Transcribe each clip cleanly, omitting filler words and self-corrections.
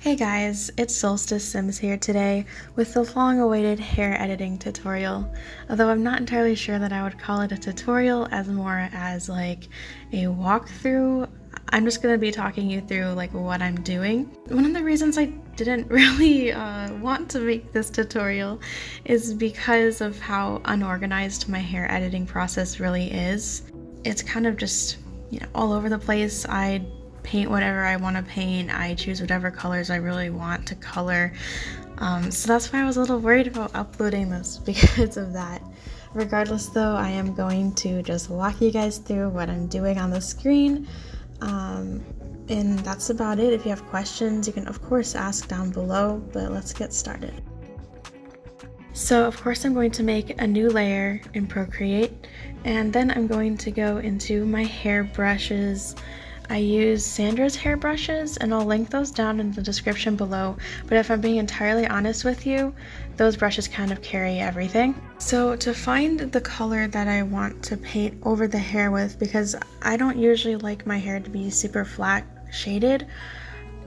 Hey guys, it's Solstice Sims here today with the long-awaited hair editing tutorial. Although I'm not entirely sure that I would call it a tutorial as more as like a walkthrough. I'm just gonna be talking you through like what I'm doing. One of the reasons I didn't really want to make this tutorial is because of how unorganized my hair editing process really is. It's kind of just, all over the place. I paint whatever I want to paint. I choose whatever colors I really want to color. So that's why I was a little worried about uploading this because of that. Regardless though, I am going to just walk you guys through what I'm doing on the screen. And that's about it. If you have questions, you can of course ask down below, but let's get started. So of course I'm going to make a new layer in Procreate, and then I'm going to go into my hair brushes. I use Sandra's hair brushes, and I'll link those down in the description below, but if I'm being entirely honest with you, those brushes kind of carry everything. So to find the color that I want to paint over the hair with, because I don't usually like my hair to be super flat shaded,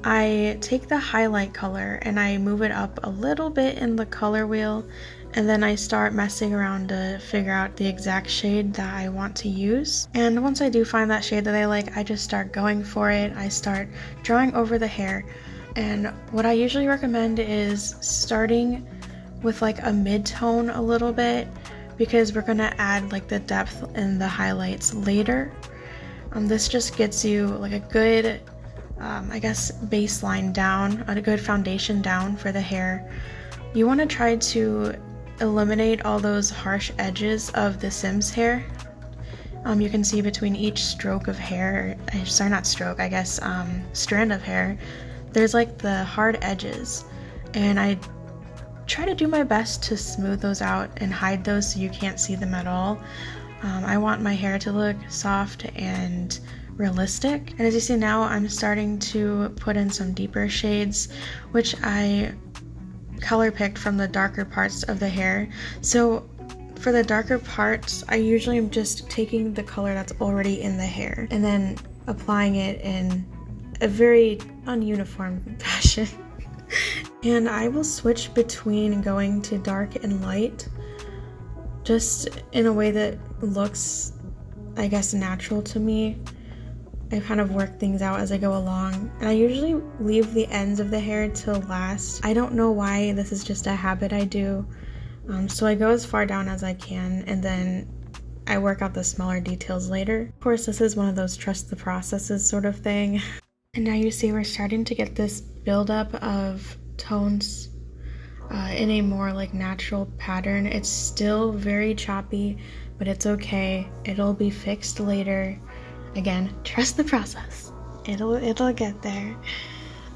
I take the highlight color and I move it up a little bit in the color wheel, and then I start messing around to figure out the exact shade that I want to use. And once I do find that shade that I like, I just start going for it. I start drawing over the hair. And what I usually recommend is starting with like a mid-tone a little bit, because we're gonna add like the depth and the highlights later. This just gets you like a good baseline down, a good foundation down for the hair. You want to try to eliminate all those harsh edges of the Sims hair. You can see between each stroke of hair, strand of hair, there's like the hard edges, and I try to do my best to smooth those out and hide those so you can't see them at all. I want my hair to look soft and realistic, and as you see now, I'm starting to put in some deeper shades, which I color picked from the darker parts of the hair. So for the darker parts, I usually am just taking the color that's already in the hair and then applying it in a very ununiform fashion. And I will switch between going to dark and light, just in a way that looks, natural to me. I kind of work things out as I go along, and I usually leave the ends of the hair till last. I don't know why, this is just a habit I do. So I go as far down as I can, and then I work out the smaller details later. Of course, this is one of those trust the processes sort of thing. And now you see we're starting to get this buildup of tones in a more like natural pattern. It's still very choppy, but it's okay. It'll be fixed later. Again, trust the process. It'll get there.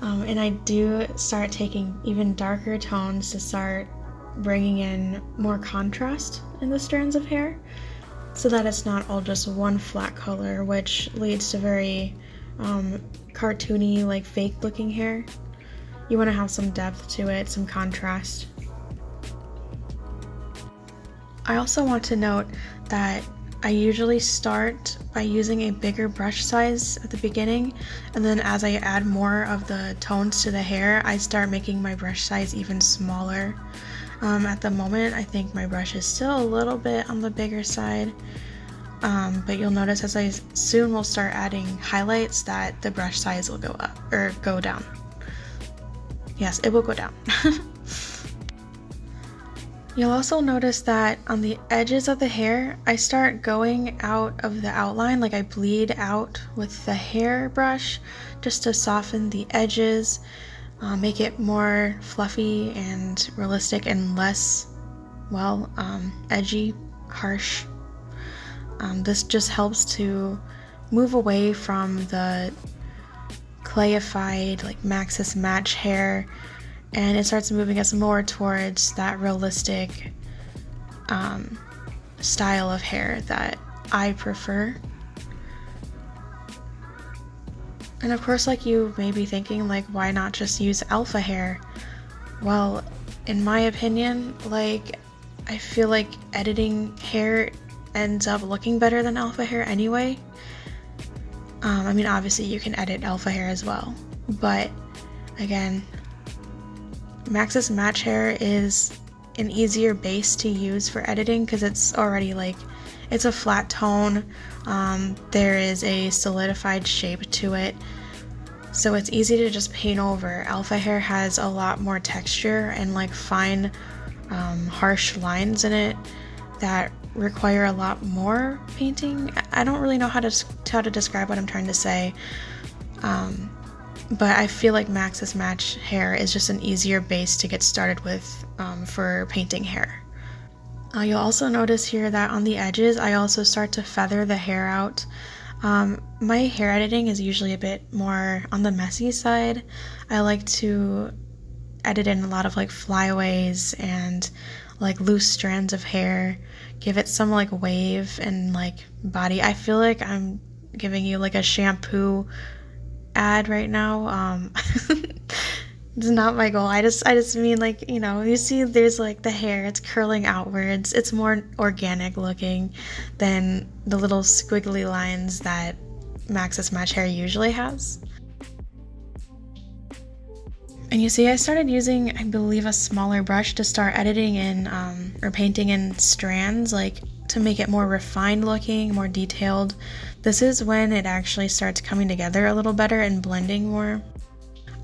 And I do start taking even darker tones to start bringing in more contrast in the strands of hair, so that it's not all just one flat color, which leads to very cartoony, like fake looking hair. You want to have some depth to it, some contrast. I also want to note that I usually start by using a bigger brush size at the beginning, and then as I add more of the tones to the hair, I start making my brush size even smaller. At the moment, I think my brush is still a little bit on the bigger side, but you'll notice as I soon will start adding highlights that the brush size will go up, or go down. Yes, it will go down. You'll also notice that on the edges of the hair, I start going out of the outline, like I bleed out with the hair brush just to soften the edges, make it more fluffy and realistic and less, edgy, harsh. This just helps to move away from the clayified, like Maxis Match hair, and it starts moving us more towards that realistic style of hair that I prefer. And of course, like, you may be thinking, like, why not just use alpha hair? Well, in my opinion, like, I feel like editing hair ends up looking better than alpha hair anyway. Obviously you can edit alpha hair as well, but Again, Maxis Match Hair is an easier base to use for editing because it's already like, it's a flat tone, there is a solidified shape to it, so it's easy to just paint over. Alpha hair has a lot more texture and like fine, harsh lines in it that require a lot more painting. I don't really know how to describe what I'm trying to say, but I feel like Maxis Match Hair is just an easier base to get started with for painting hair. You'll also notice here that on the edges I also start to feather the hair out. My hair editing is usually a bit more on the messy side. I like to edit in a lot of like flyaways and like loose strands of hair, give it some like wave and like body. I feel like I'm giving you like a shampoo ad right now. It's not my goal. I just mean, like, you know, you see there's like the hair, it's curling outwards. It's more organic looking than the little squiggly lines that Maxis Match Hair usually has. And you see I started using, I believe, a smaller brush to start editing in or painting in strands, like to make it more refined looking, more detailed. This is when it actually starts coming together a little better and blending more.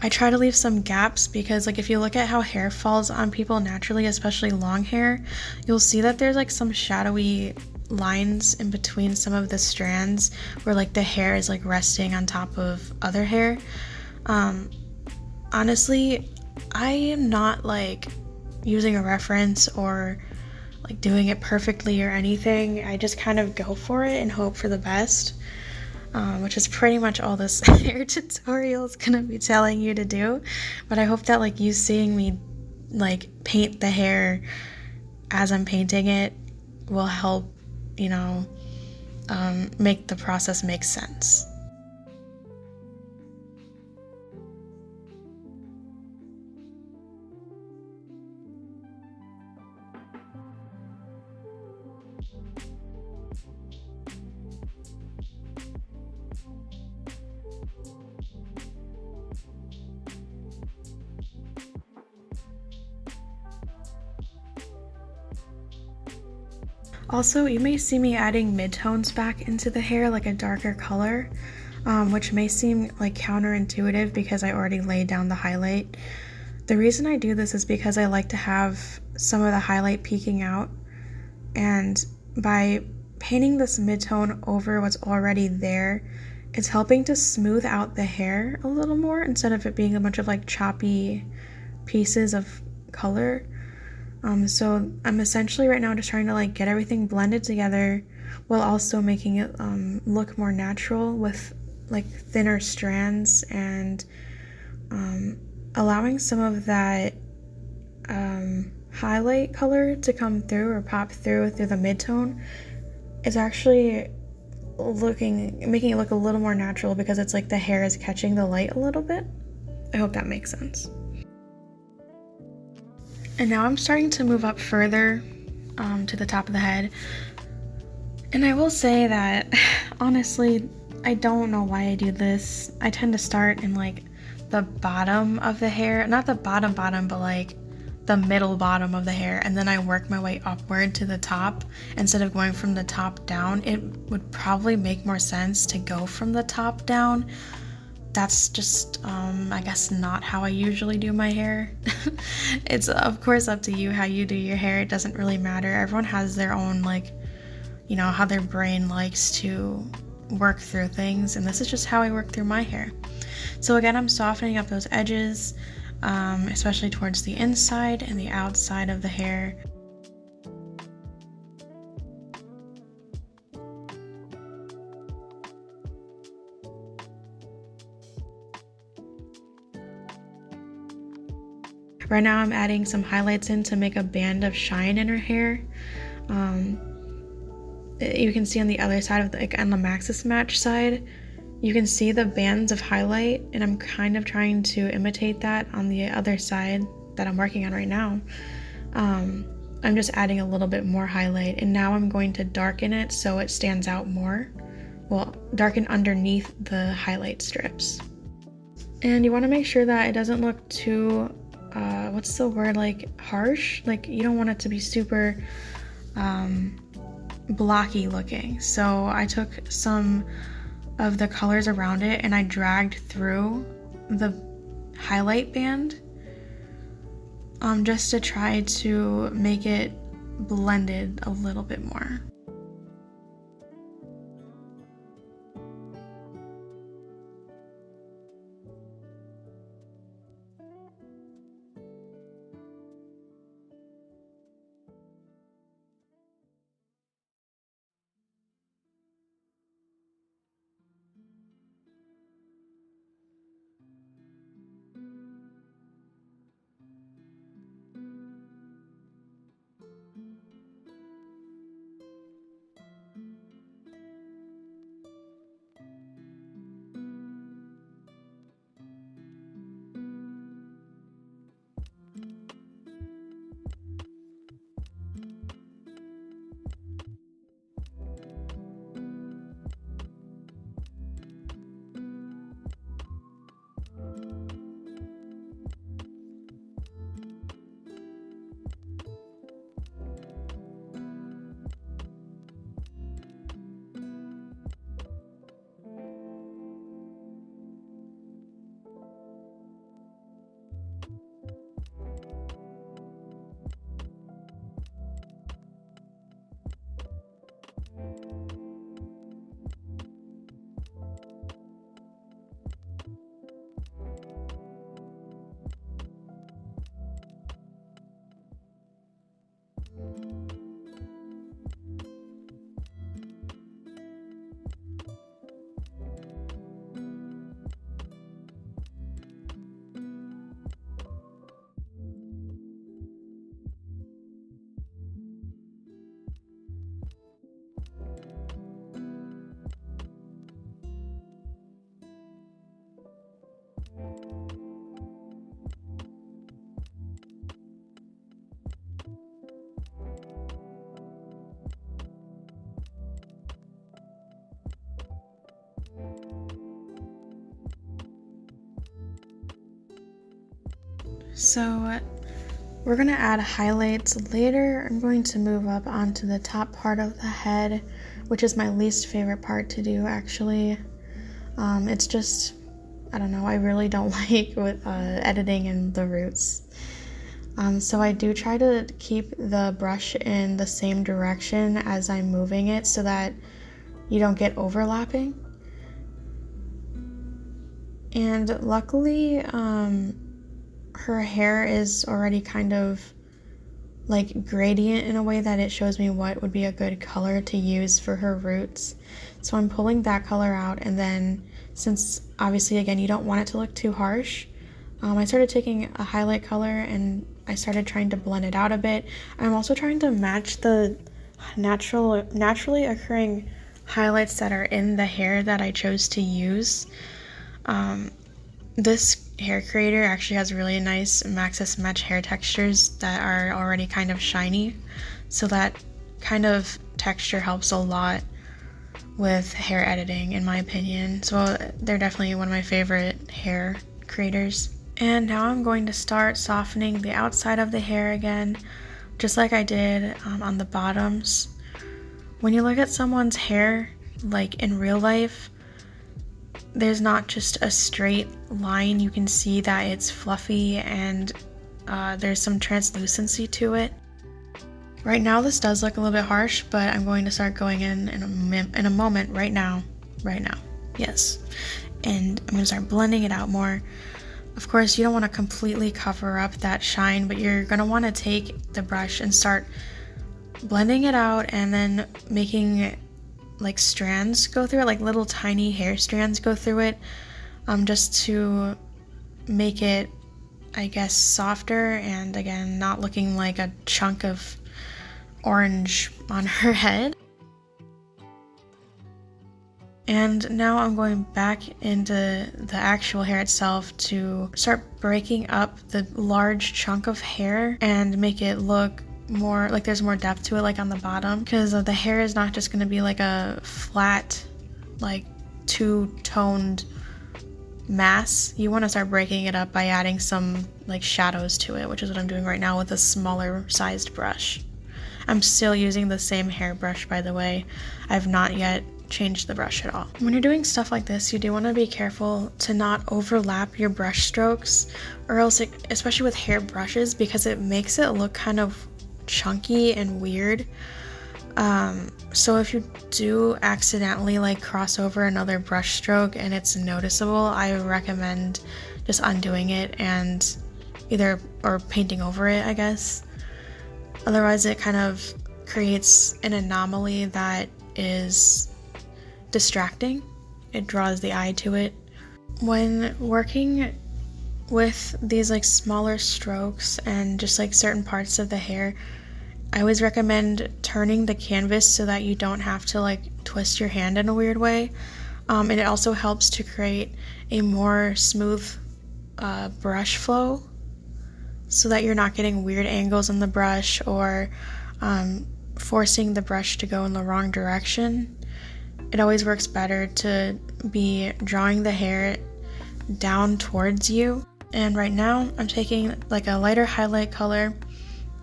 I try to leave some gaps because, like, if you look at how hair falls on people naturally, especially long hair, you'll see that there's like some shadowy lines in between some of the strands where like the hair is like resting on top of other hair. Honestly, I am not like using a reference or like doing it perfectly or anything. I just kind of go for it and hope for the best. Which is pretty much all this hair tutorial is gonna be telling you to do. But I hope that like you seeing me like paint the hair as I'm painting it will help, you know, make the process make sense. Also, you may see me adding midtones back into the hair, like a darker color, which may seem like counterintuitive because I already laid down the highlight. The reason I do this is because I like to have some of the highlight peeking out, and by painting this midtone over what's already there, it's helping to smooth out the hair a little more instead of it being a bunch of like choppy pieces of color. So I'm essentially right now just trying to like get everything blended together while also making it look more natural with like thinner strands and allowing some of that highlight color to come through or pop through the midtone. Is actually making it look a little more natural because it's like the hair is catching the light a little bit. I hope that makes sense. And now I'm starting to move up further to the top of the head. And I will say that, honestly, I don't know why I do this. I tend to start in like the bottom of the hair. Not the bottom, but like the middle bottom of the hair. And then I work my way upward to the top instead of going from the top down. It would probably make more sense to go from the top down. That's just, I guess, not how I usually do my hair. It's, of course, up to you how you do your hair. It doesn't really matter. Everyone has their own, like, you know, how their brain likes to work through things. And this is just how I work through my hair. So again, I'm softening up those edges, especially towards the inside and the outside of the hair. Right now I'm adding some highlights in to make a band of shine in her hair. You can see on the other side of the, like on the Maxis Match side, you can see the bands of highlight, and I'm kind of trying to imitate that on the other side that I'm working on right now. I'm just adding a little bit more highlight, and now I'm going to darken it so it stands out more. Well, darken underneath the highlight strips. And you want to make sure that it doesn't look too, what's the word, like harsh? Like you don't want it to be super blocky looking. So I took some of the colors around it and I dragged through the highlight band just to try to make it blended a little bit more. So we're gonna add highlights later. I'm going to move up onto the top part of the head, which is my least favorite part to do actually. It's just, I don't know, I really don't like with editing in the roots. So I do try to keep the brush in the same direction as I'm moving it so that you don't get overlapping. And luckily, her hair is already kind of like gradient in a way that it shows me what would be a good color to use for her roots. So I'm pulling that color out, and then since obviously again you don't want it to look too harsh, I started taking a highlight color and I started trying to blend it out a bit. I'm also trying to match the naturally occurring highlights that are in the hair that I chose to use. This hair creator actually has really nice Maxis Match hair textures that are already kind of shiny, so that kind of texture helps a lot with hair editing in my opinion. So they're definitely one of my favorite hair creators. And now I'm going to start softening the outside of the hair again, just like I did on the bottoms. When you look at someone's hair like in real life, there's not just a straight line. You can see that it's fluffy and there's some translucency to it. Right now this does look a little bit harsh, but I'm going to start going in a moment right now. Yes. And I'm going to start blending it out more. Of course, you don't want to completely cover up that shine, but you're going to want to take the brush and start blending it out and then making like strands go through it, like little tiny hair strands go through it, just to make it, I guess, softer and again not looking like a chunk of orange on her head. And now I'm going back into the actual hair itself to start breaking up the large chunk of hair and make it look more like there's more depth to it, like on the bottom, because the hair is not just going to be like a flat, like two-toned mass, you want to start breaking it up by adding some like shadows to it, which is what I'm doing right now with a smaller sized brush. I'm still using the same hairbrush, by the way. I've not yet changed the brush at all. When you're doing stuff like this, you do want to be careful to not overlap your brush strokes, or else especially with hair brushes, because it makes it look kind of chunky and weird. So if you do accidentally like cross over another brush stroke and it's noticeable, I recommend just undoing it and or painting over it, I guess. Otherwise it kind of creates an anomaly that is distracting. It draws the eye to it. When working with these like smaller strokes and just like certain parts of the hair, I always recommend turning the canvas so that you don't have to like twist your hand in a weird way. And it also helps to create a more smooth brush flow so that you're not getting weird angles on the brush or forcing the brush to go in the wrong direction. It always works better to be drawing the hair down towards you. And right now I'm taking like a lighter highlight color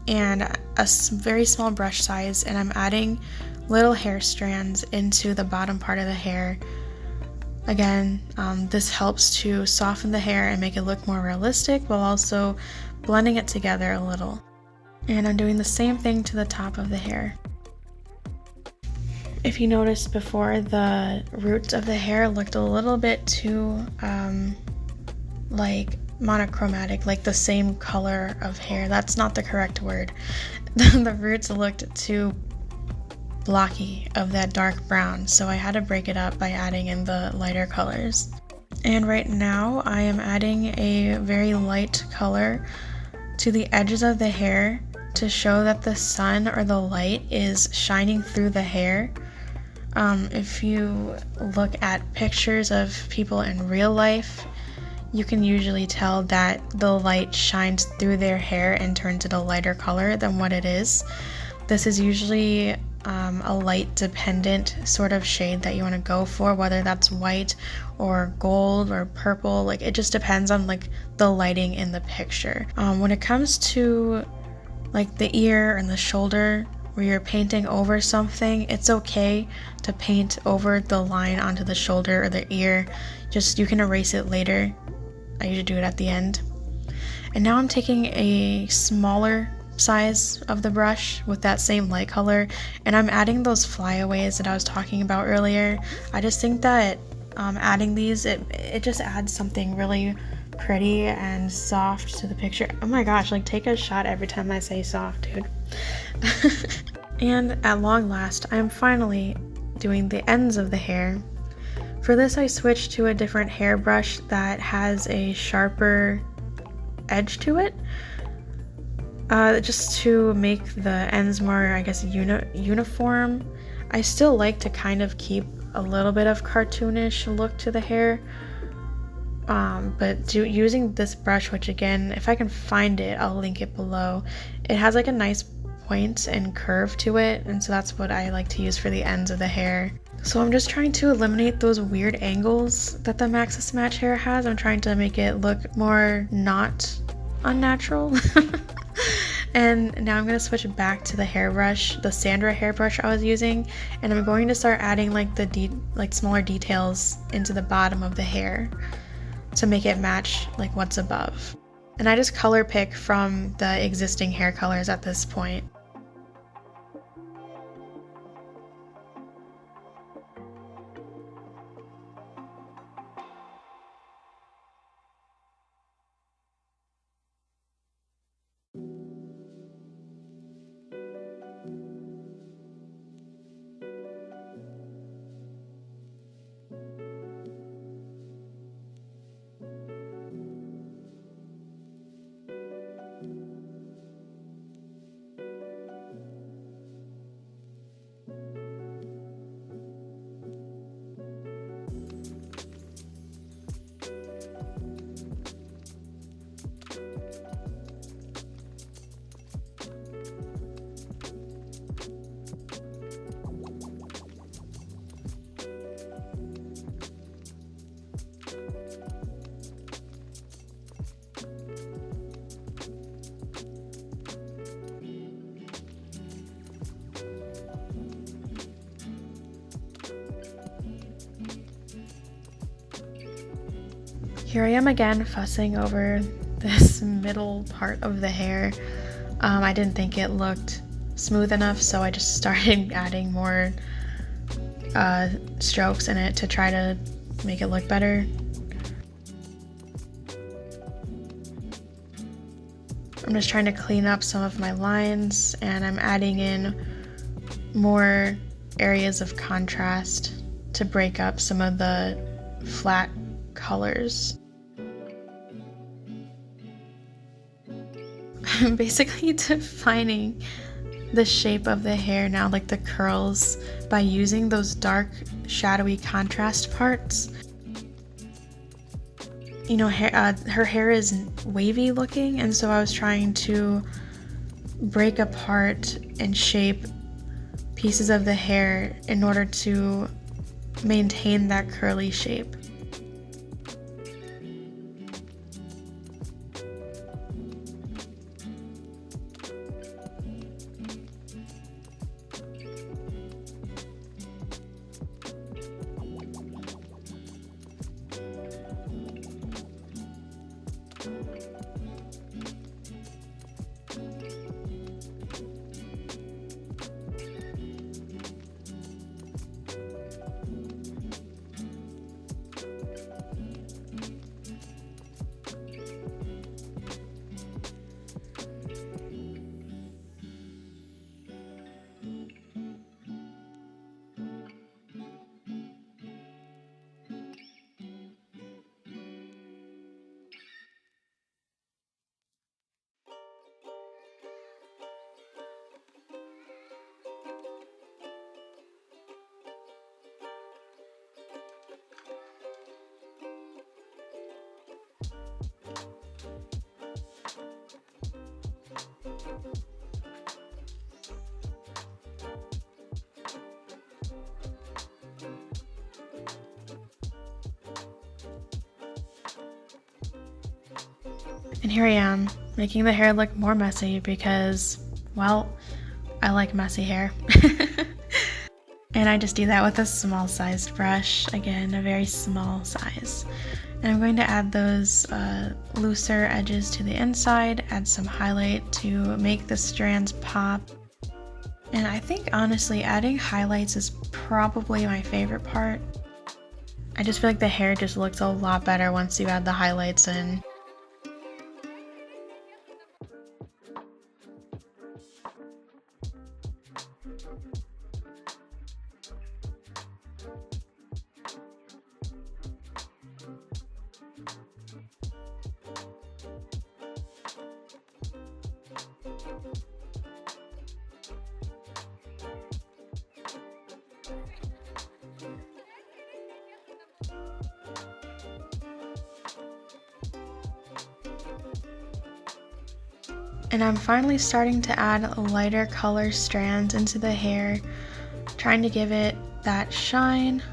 and a very small brush size, and I'm adding little hair strands into the bottom part of the hair. Again, this helps to soften the hair and make it look more realistic while also blending it together a little. And I'm doing the same thing to the top of the hair. If you noticed before, the roots of the hair looked a little bit too like monochromatic, like the same color of hair. That's not the correct word. The roots looked too blocky of that dark brown, so I had to break it up by adding in the lighter colors. And right now I am adding a very light color to the edges of the hair to show that the sun or the light is shining through the hair. If you look at pictures of people in real life, you can usually tell that the light shines through their hair and turns it a lighter color than what it is. This is usually a light dependent sort of shade that you want to go for, whether that's white or gold or purple. Like it just depends on like the lighting in the picture. When it comes to like the ear and the shoulder where you're painting over something, it's okay to paint over the line onto the shoulder or the ear. Just you can erase it later. I usually do it at the end. And now I'm taking a smaller size of the brush with that same light color, and I'm adding those flyaways that I was talking about earlier. I just think that adding these, it just adds something really pretty and soft to the picture. Oh my gosh, like take a shot every time I say soft, dude. And at long last, I'm finally doing the ends of the hair. For this, I switched to a different hairbrush that has a sharper edge to it, just to make the ends more, I guess, uniform. I still like to kind of keep a little bit of cartoonish look to the hair, but using this brush, which again, if I can find it, I'll link it below. It has like a nice point and curve to it, and so that's what I like to use for the ends of the hair. So I'm just trying to eliminate those weird angles that the Maxis Match hair has. I'm trying to make it look more not unnatural. And now I'm going to switch back to the hairbrush, the Sandra hairbrush I was using, and I'm going to start adding like smaller details into the bottom of the hair to make it match like what's above. And I just color pick from the existing hair colors at this point. Here I am again fussing over this middle part of the hair. I didn't think it looked smooth enough, so I just started adding more strokes in it to try to make it look better. I'm just trying to clean up some of my lines, and I'm adding in more areas of contrast to break up some of the flat colors. I'm basically defining the shape of the hair now, like the curls, by using those dark, shadowy contrast parts. You know, her hair is wavy looking, and so I was trying to break apart and shape pieces of the hair in order to maintain that curly shape. And here I am, making the hair look more messy because, well, I like messy hair. And I just do that with a small sized brush, again, a very small size. And I'm going to add those looser edges to the inside, add some highlight to make the strands pop. And I think honestly, adding highlights is probably my favorite part. I just feel like the hair just looks a lot better once you add the highlights in. And I'm finally starting to add lighter color strands into the hair, trying to give it that shine.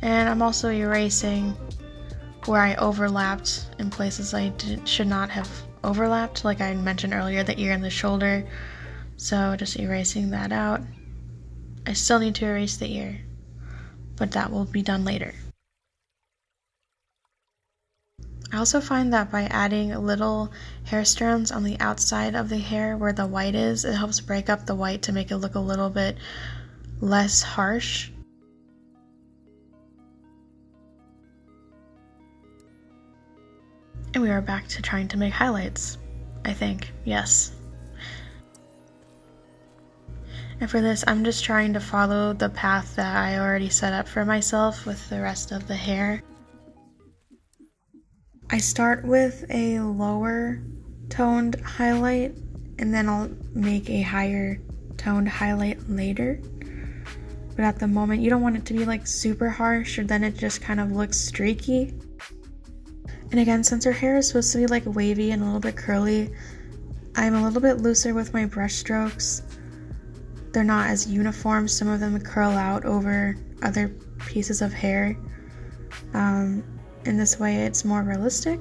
And I'm also erasing where I overlapped in places I should not have overlapped, like I mentioned earlier, the ear and the shoulder. So just erasing that out. I still need to erase the ear, but that will be done later. I also find that by adding little hair strands on the outside of the hair where the white is, it helps break up the white to make it look a little bit less harsh. And we are back to trying to make highlights, I think, yes. And for this, I'm just trying to follow the path that I already set up for myself with the rest of the hair. I start with a lower toned highlight, and then I'll make a higher toned highlight later. But at the moment, you don't want it to be like super harsh, or then it just kind of looks streaky. And again, since her hair is supposed to be like wavy and a little bit curly, I'm a little bit looser with my brush strokes. They're not as uniform. Some of them curl out over other pieces of hair. In this way, it's more realistic.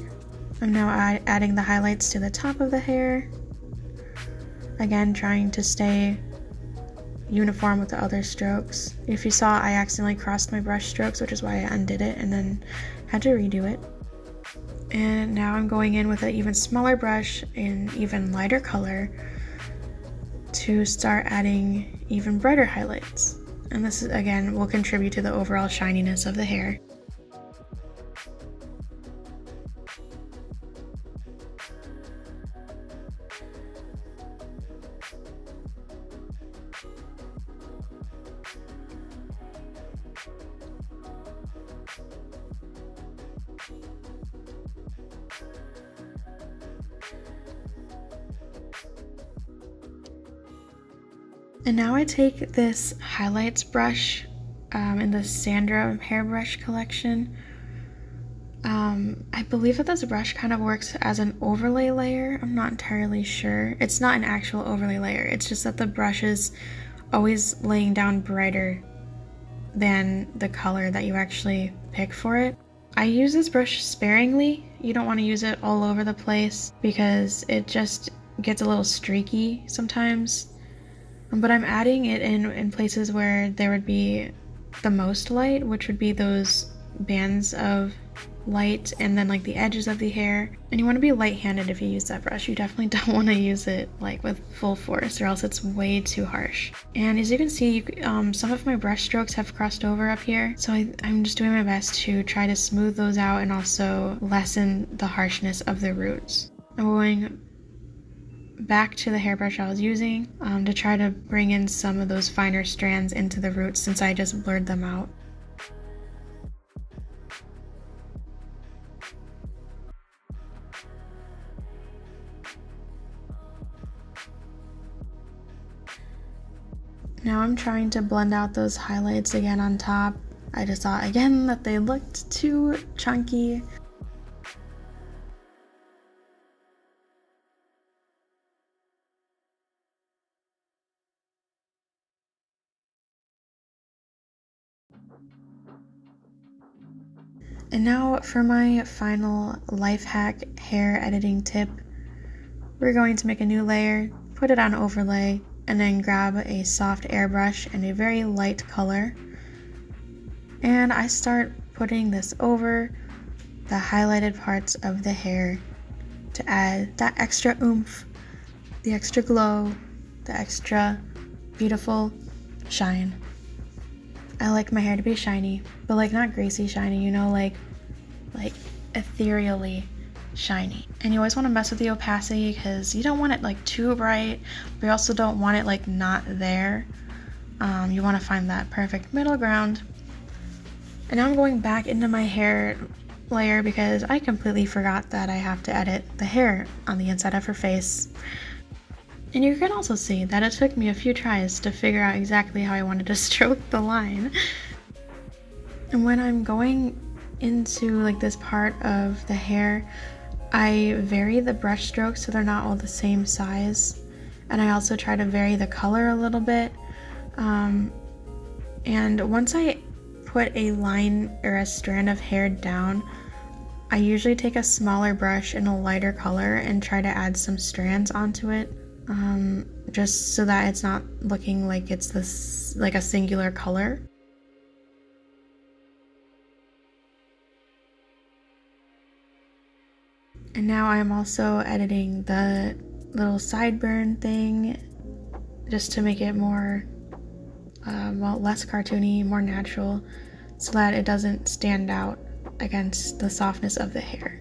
I'm now adding the highlights to the top of the hair. Again, trying to stay uniform with the other strokes. If you saw, I accidentally crossed my brush strokes, which is why I undid it and then had to redo it. And now I'm going in with an even smaller brush in even lighter color to start adding even brighter highlights. And this, again, will contribute to the overall shininess of the hair. And now I take this highlights brush in the Sandra hairbrush collection. I believe that this brush kind of works as an overlay layer. I'm not entirely sure. It's not an actual overlay layer. It's just that the brush is always laying down brighter than the color that you actually pick for it. I use this brush sparingly. You don't want to use it all over the place because it just gets a little streaky sometimes. But I'm adding it in places where there would be the most light, which would be those bands of light and then like the edges of the hair. And you want to be light-handed if you use that brush. You definitely don't want to use it like with full force or else it's way too harsh. And as you can see, some of my brush strokes have crossed over up here. So I'm just doing my best to try to smooth those out and also lessen the harshness of the roots. I'm going back to the hairbrush I was using to try to bring in some of those finer strands into the roots since I just blurred them out. Now I'm trying to blend out those highlights again on top. I just thought again that they looked too chunky. And now for my final life hack hair editing tip, we're going to make a new layer, put it on overlay, and then grab a soft airbrush and a very light color. And I start putting this over the highlighted parts of the hair to add that extra oomph, the extra glow, the extra beautiful shine. I like my hair to be shiny, but like not greasy shiny, you know, like ethereally shiny. And you always want to mess with the opacity because you don't want it like too bright, but you also don't want it like not there. You want to find that perfect middle ground. And now I'm going back into my hair layer because I completely forgot that I have to edit the hair on the inside of her face. And you can also see that it took me a few tries to figure out exactly how I wanted to stroke the line. And when I'm going into like this part of the hair, I vary the brush strokes so they're not all the same size. And I also try to vary the color a little bit. And once I put a line or a strand of hair down, I usually take a smaller brush in a lighter color and try to add some strands onto it. Just so that it's not looking like it's this like a singular color. And now I'm also editing the little sideburn thing just to make it more, less cartoony, more natural, so that it doesn't stand out against the softness of the hair.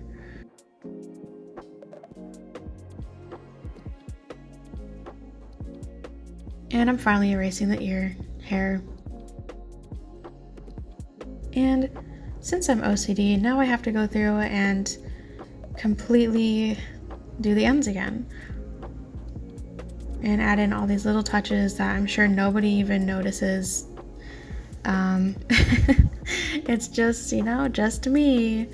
And I'm finally erasing the ear hair. And since I'm OCD, now I have to go through and completely do the ends again. And add in all these little touches that I'm sure nobody even notices. It's just, you know, just me.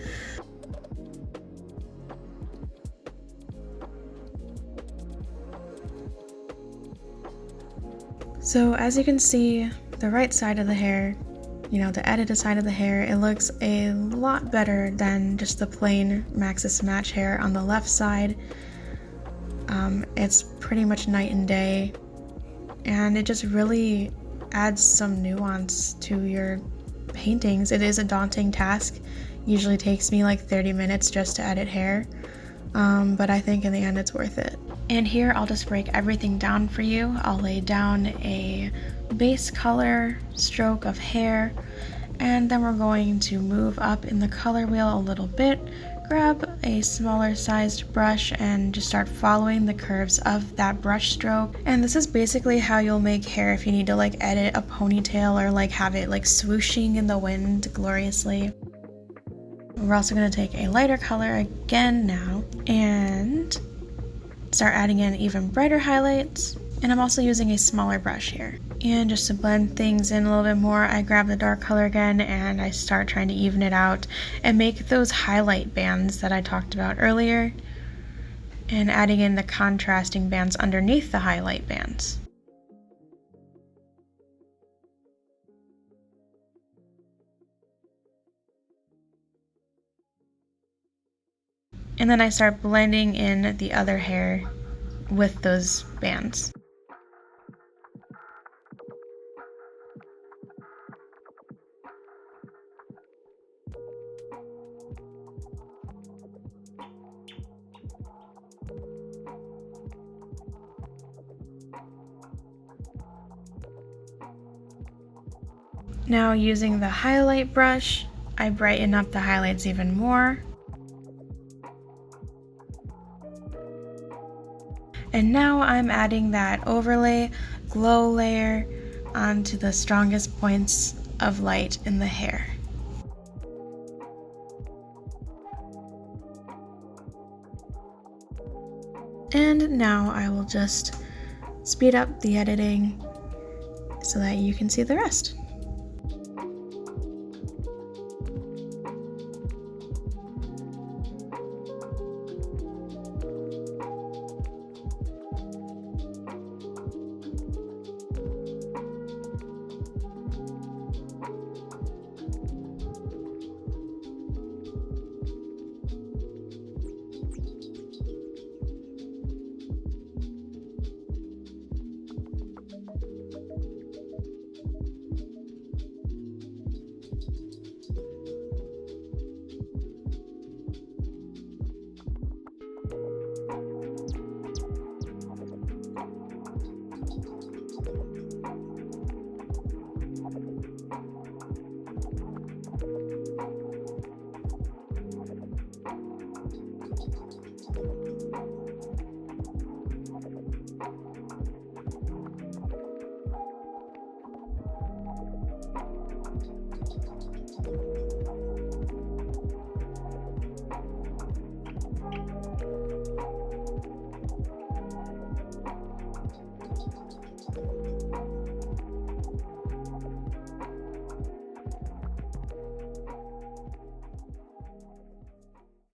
So as you can see, the right side of the hair, you know, the edited side of the hair, it looks a lot better than just the plain Maxis Match hair on the left side. It's pretty much night and day, and it just really adds some nuance to your paintings. It is a daunting task. Usually takes me like 30 minutes just to edit hair, but I think in the end it's worth it. And here I'll just break everything down for you. I'll lay down a base color stroke of hair, and then we're going to move up in the color wheel a little bit, grab a smaller sized brush and just start following the curves of that brush stroke. And this is basically how you'll make hair if you need to like edit a ponytail or like have it like swooshing in the wind gloriously. We're also going to take a lighter color again now and start adding in even brighter highlights. And I'm also using a smaller brush here. And just to blend things in a little bit more, I grab the dark color again and I start trying to even it out and make those highlight bands that I talked about earlier, and adding in the contrasting bands underneath the highlight bands. And then I start blending in the other hair with those bands. Now using the highlight brush, I brighten up the highlights even more. And now I'm adding that overlay glow layer onto the strongest points of light in the hair. And now I will just speed up the editing so that you can see the rest.